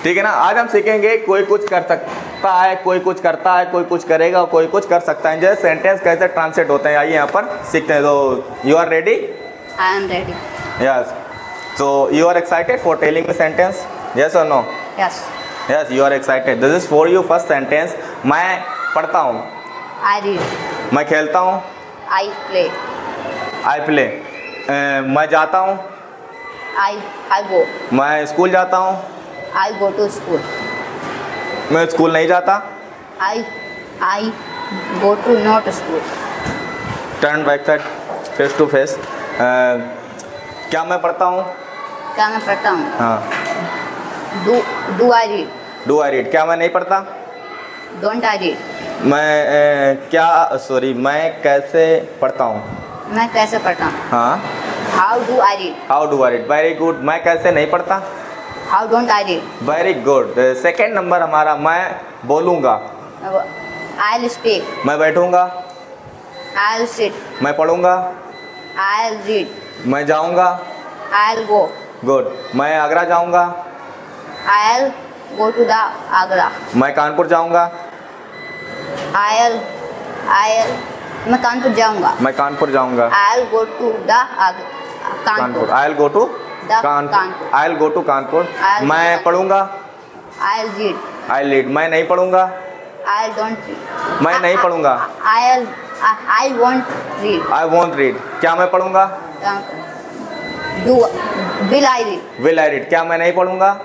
ठीक है ना। आज हम सीखेंगे कोई कुछ कर सकता है, कोई कुछ करता है, कोई कुछ करेगा, कोई कुछ कर सकता है, जैसे सेंटेंस कैसे ट्रांसलेट होते हैं आइए यहाँ पर सीखते हैं। तो you are ready? I am ready. Yes. So you are excited for telling the sentence? Yes or no? Yes. Yes, you are excited. This is for you. First sentence, मैं पढ़ता हूँ। I read. मैं खेलता हूँ। I play. I play. मैं जाता हूँ। I go. मैं स्कूल जाता हूँ। I go to school. मैं स्कूल नहीं जाता। I go to not school. Turn back side, face to face. क्या मैं पढ़ता हूँ? क्या मैं पढ़ता हूँ? हाँ। Do I read. Do I read. क्या मैं नहीं पढ़ता? Don't I read. मैं कैसे पढ़ता हूँ? मैं कैसे पढ़ता हूँ? हाँ। How do I read. How do I read. Very good. मैं कैसे नहीं पढ़ता? How don't I read. Very good. Second number हमारा, मैं बोलूँगा। I will speak. मैं बैठूँगा। I will sit. मैं पढ़ूँगा। I will read. मैं जाऊँगा। I will go. गुड। मैं आगरा जाऊँगा। I will go to the Agra. मैं कानपुर जाऊँगा। मैं कानपुर जाऊँगा। मैं कानपुर जाऊँगा। I will go to the Kanpur. I will go to Kanpur. I will go to Kanpur. मैं पढ़ूँगा। I will read. I read. मैं नहीं पढ़ूँगा। I don't read. मैं नहीं पढ़ूँगा। I won't read. I won't read. क्या मैं पढ़ूँगा? Will I read. Will I read. क्या मैं नहीं पढ़ूँगा?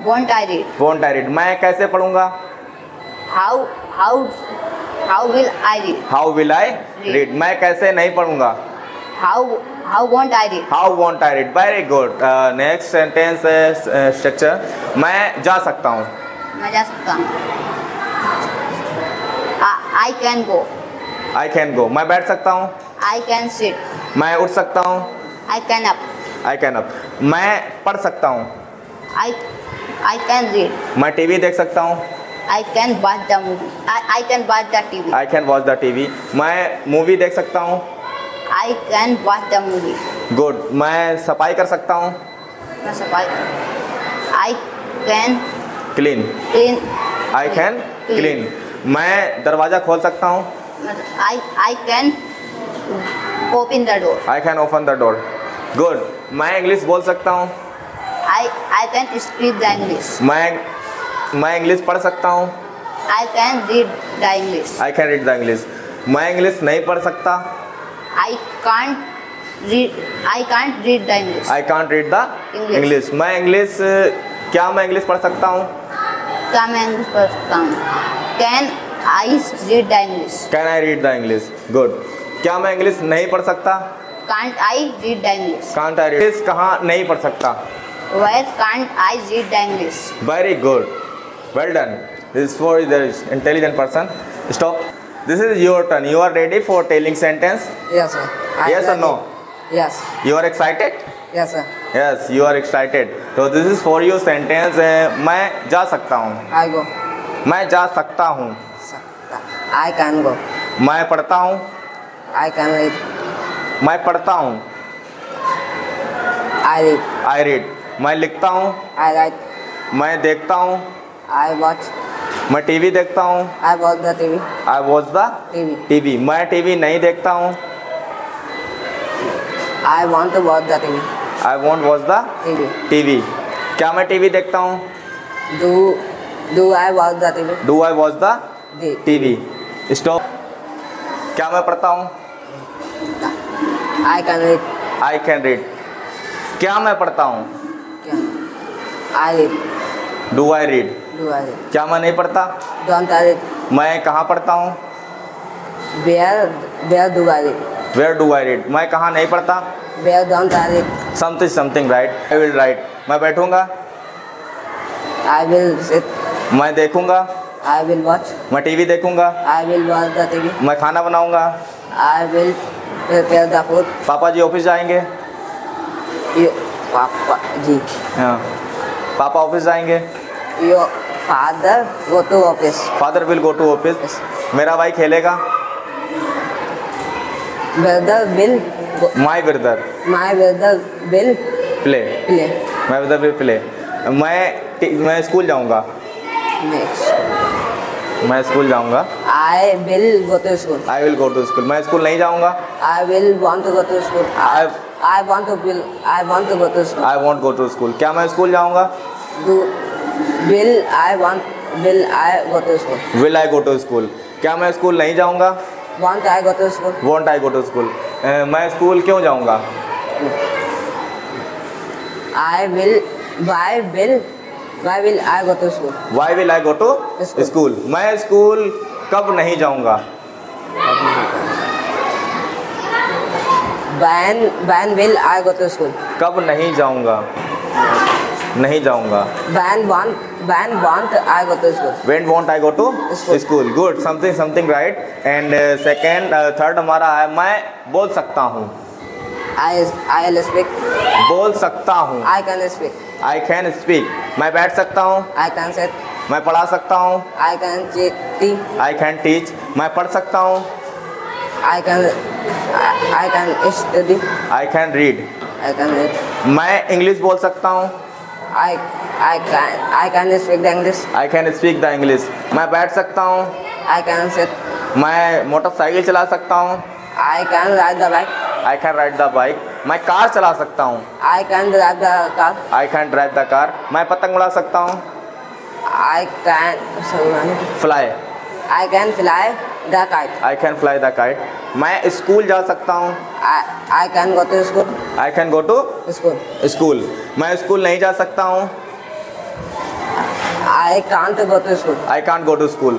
Won't I read. Won't I read. मैं कैसे पढ़ूँगा? How will I read. How will I read. मैं कैसे नहीं पढ़ूँगा? How won't I read. How won't I read. Very good. Next sentence structure, मैं जा सकता हूँ। मैं जा सकता हूँ। I can go. I can go. मैं बैठ सकता हूँ। I can sit. मैं उठ सकता हूँ। I can up. I can up. मैं पढ़ सकता हूँ। I can read. मैं टीवी देख सकता हूँ। I can watch the movie. I can watch the TV. I can watch the TV. मैं मूवी देख सकता हूँ। I can watch the movie. Good. मैं सफाई कर सकता हूँ। मैं सफाई। I can clean. Clean. I can clean. मैं दरवाज़ा खोल सकता हूँ। I can open the door. I can open the door. Good. मैं इंग्लिश बोल सकता हूँ। I can speak the English. मैं इंग्लिश पढ़ सकता हूँ। I can read the English. I can read the English. मैं इंग्लिश नहीं पढ़ सकता। I can't read the English. I can't read the English. क्या मैं इंग्लिश पढ़ सकता हूँ? क्या मैं इंग्लिश पढ़ सकता हूँ? Can I read the English. Can I read the English. Good. क्या मैं इंग्लिश नहीं पढ़ सकता? Can't I read the English. Can't I read. English कहाँ नहीं पढ़ सकता? Where can't I read the English. Very good. Well done. This is for the intelligent person. Stop. This is your turn. You are ready for telling sentence? Yes, sir. Yes or no? Yes. You are excited? Yes, sir. Yes, you are excited. So this is for you sentence. मैं जा सकता हूँ। I go. मैं जा सकता हूँ। I can go. मैं पढ़ता हूँ। I can read. मैं पढ़ता हूँ। I read. I read. मैं लिखता हूँ। I write. मैं देखता हूँ। I watch. मैं टीवी देखता हूँ। I watch the TV. I watch the TV. मैं टीवी नहीं देखता हूँ। I want to watch the TV. I won't watch the TV. क्या मैं टीवी देखता हूँ? Do I watch the TV? Do I watch the TV? Stop. क्या मैं पढ़ता हूँ? I can read. I can read. क्या मैं पढ़ता हूँ? I read. Do I read? Do I read? क्या मैं नहीं पढ़ता? Don't I read? मैं कहाँ पढ़ता हूँ? Where do I read? Where do I read? मैं कहाँ नहीं पढ़ता? Where don't I read? Something right. I will write. मैं बैठूँगा। I will sit. मैं देखूँगा। I will watch. मैं टीवी देखूँगा। I will watch the TV. मैं खाना बनाऊँगा। I will prepare the food. पापा जी ऑफिस जाएंगे। पापा जी। हाँ, पापा ऑफिस जाएंगे। Your father go to office. Father will go to office. मेरा भाई खेलेगा। Brother will. My brother My brother will play. play. My brother will play. मैं मैं स्कूल जाऊँगा। Next. मैं स्कूल जाऊँगा। I will go to school. I will go to school. मैं school नहीं जाऊँगा। I will want to go to school. I want to go to school. I won't go to school. क्या मैं school जाऊँगा? Will I go to school? Will I go to school. क्या मैं school नहीं जाऊँगा? Want I go to school? Won't I go to school. मैं school क्यों जाऊँगा? Why will I go to school? Why will I go to school. मैं school कब नहीं जाऊँगा? When will I go to school? कब नहीं जाऊँगा? नहीं जाऊँगा। When won't I go to school? When won't I go to School. school? Good. Something right. And third हमारा है मैं बोल सकता हूँ। I'll speak. बोल सकता हूँ। I can speak. I can speak. मैं बैठ सकता हूँ। I can sit. मैं पढ़ा सकता हूँ। I can teach. I can teach. मैं पढ़ सकता हूँ। I can study. I can read. I can read. मैं इंग्लिश बोल सकता हूँ। I can speak the English. I can speak the English. मैं बैठ सकता हूँ। I can sit. मैं मोटरसाइकिल चला सकता हूँ। I can ride the bike. I can ride the bike. मैं कार चला सकता हूँ। I can drive the car. I can drive the car. मैं पतंग उड़ा सकता हूँ। I can Fly. I can fly the kite. I can fly the kite. मैं स्कूल जा सकता हूँ। I can go to school. I can go to School. school. मैं स्कूल नहीं जा सकता हूँ। I can't go to school. I can't go to school.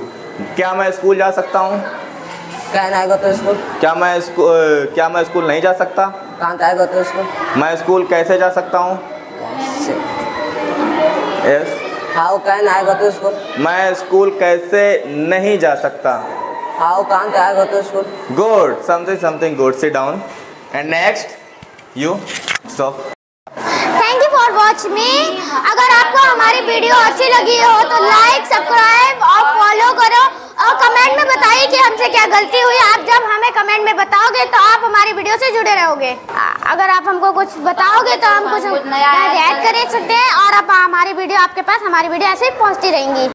क्या मैं स्कूल जा सकता हूँ? Can I go to school? क्या मैं स्कूल नहीं जा सकता? Can't I go to school? मैं स्कूल कैसे जा सकता हूँ? Yes. How can I go to school? मैं स्कूल कैसे नहीं जा सकता? How can't I go to school? Good. Something good. Sit down. And next, you stop. Thank you for watch मी। अगर आपको हमारी वीडियो अच्छी लगी हो तो लाइक, सब्सक्राइब और फॉलो करो और कमेंट में बताइए कि हमसे क्या गलती हुई। आप जब हमें कमेंट में बताओगे तो आप हमारी वीडियो से जुड़े रहोगे। अगर आप हमको कुछ बताओगे तो हम कुछ नया ऐड कर सकते हैं और आप हमारी वीडियो आपके पास हमारी वीडियो ऐसे ही पहुंचती रहेंगी।